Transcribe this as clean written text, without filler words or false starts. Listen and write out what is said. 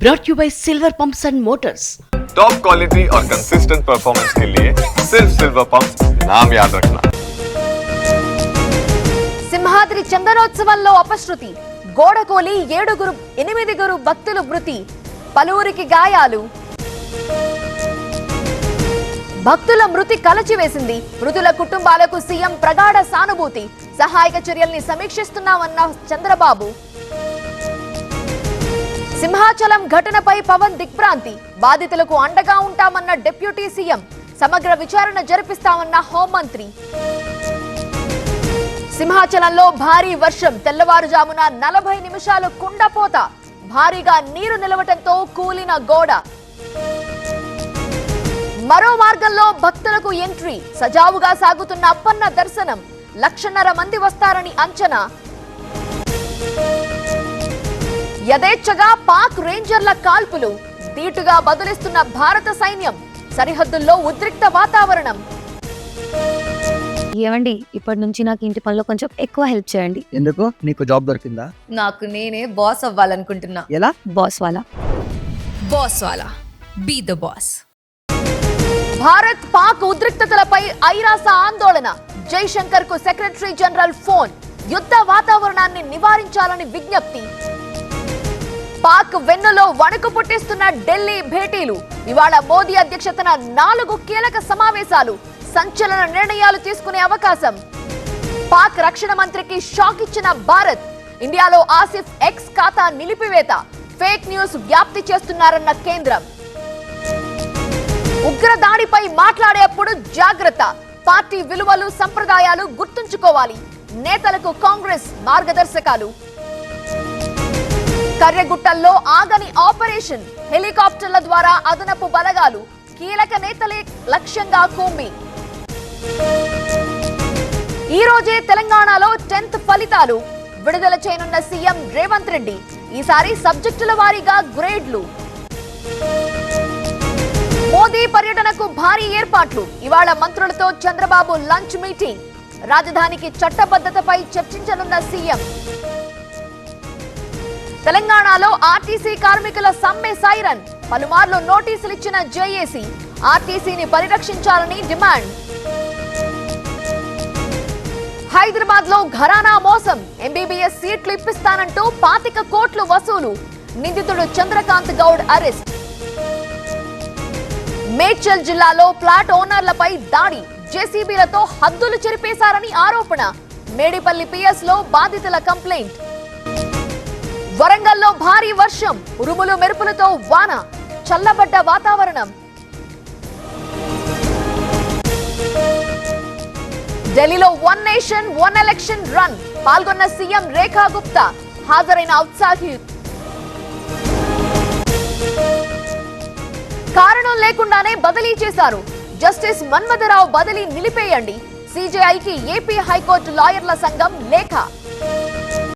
brought you by Silver Pumps and Motors. Top quality और consistent performance के लिए सिर्फ सिल्वर पंप्स नाम याद रखना. సింహాద్రి చందనోత్సవంలో అపశృతి, గోడకోలి 8 భక్తులు మృతి, పలువురికి గాయాలు. భక్తుల మృతి కలచివేసింది. మృతుల కుటుంబాలకు సీఎం ప్రగాఢ సానుభూతి, సహాయక చర్యల్ని సమీక్షిస్తున్నామన్న చంద్రబాబు. సింహాచలం ఘటనపై పవన్ దిగ్భ్రాంతి, బాధితులకు అండగా ఉంటామన్న డిప్యూటీ సీఎం, సమగ్ర విచారణ జరిపిస్తామన్న హోంమంత్రి. సింహాచలంలో భారీ వర్షం, తెల్లవారుజామున 40 నిమిషాలు కుండపోత, భారీగా నీరు నిలవటంతో కూలిన గోడ. మరో మార్గంలో భక్తులకు ఎంట్రీ, సజావుగా సాగుతున్న అప్పన్న దర్శనం, 1,50,000 మంది వస్తారని అంచనా. యథేచ్ఛగా పాక్ రేంజర్ల కాల్పులు, ధీటుగా బదులిస్తున్న భారత సైన్యం, సరిహద్దుల్లో ఉద్రిక్త వాతావరణం. ఏమండి, ఇప్పటి నుంచి నాకు ఇంటి పనిలో కొంచెం ఎక్కువ హెల్ప్ చేయండి. ఎందుకు? నీకు జాబ్ దొరికిందా? నాకు నేనే బాస్ అవ్వాలనుకుంటున్నా. ఎలా? బాస్ వాలా be the boss. Bharat Pak ఉద్రిక్తతలపై ఐరాస ఆందోళన, జైశంకర్ కు సెక్రటరీ జనరల్ ఫోన్, యుద్ధ వాతావరణాన్ని నివారించాలని విజ్ఞప్తి. పాక్ వెన్నులో వణుకు పుట్టిస్తున్న ఢిల్లీ భేటీలు, ఇవాళ మోదీ అధ్యక్షతన 4 కీలక సమావేశాలు, సంచలన నిర్ణయాలు తీసుకునే అవకాశం. పాక్ రక్షణ మంత్రికి షాక్ ఇచ్చిన భారత్, ఇండియాలో ఆసిఫ్ ఎక్స్ ఖాతా నిలిపివేత, ఫేక్ న్యూస్ వ్యాప్తి చేస్తున్నారన్న కేంద్రం. ఉగ్రదాడిపై మాట్లాడేప్పుడు జాగ్రత్త, పార్టీ విలువలు సంప్రదాయాలు గుర్తుంచుకోవాలి, నేతలకు కాంగ్రెస్ మార్గదర్శకాలు. కర్రెగుట్టల్లో ఆగని ఆపరేషన్, హెలికాప్టర్ల ద్వారా అదనపు బలగాలు, కీలక నేతలే లక్ష్యంగా కూంబి. ఈ రోజే తెలంగాణలో 10th ఫలితాలు విడుదల చేయనున్న సీఎం రేవంత్ రెడ్డి, ఈసారి సబ్జెక్టుల వారీగా గ్రేడ్లు. మోదీ పర్యటనకు భారీ ఏర్పాట్లు, ఇవాళ మంత్రులతో చంద్రబాబు లంచ్ మీటింగ్, రాజధానికి చట్టబద్ధతపై చర్చించనున్న సీఎం. తెలంగాణలో ఆర్టీసీ కార్మికుల సమ్మె సైరన్, పలుమార్లు నోటీసులు ఇచ్చిన జేఏసీ, ఆర్టీసీని పరిరక్షించాలని డిమాండ్. హైదరాబాద్ లో ఘరానా మోసం, ఎంబీబీఎస్ సీట్లు ఇప్పిస్తానంటూ 25 కోట్లు వసూలు, నిందితుడు చంద్రకాంత్ గౌడ్ అరెస్ట్. మేడ్చల్ జిల్లాలో ఫ్లాట్ ఓనర్లపై దాడి, జేసీబీలతో హద్దులు చెరిపేశారని ఆరోపణ, మేడిపల్లి పిఎస్ లో బాధితుల కంప్లైంట్. వరంగల్లో భారీ వర్షం, ఉరుములు మెరుపులతో వాన, చల్లబడ్డ వాతావరణం. ఢిల్లీలో 1 నేషన్ 1 ఎలక్షన్ రన్, పాల్గొన్న సీఎం రేఖా గుప్తా, హాజరైన ఔత్సాహి. కారణం లేకుండానే బదిలీ చేశారు, జస్టిస్ మన్మథరావు బదిలీ నిలిపేయండి, సీజేఐకి ఏపీ హైకోర్టు లాయర్ల సంఘం లేఖ.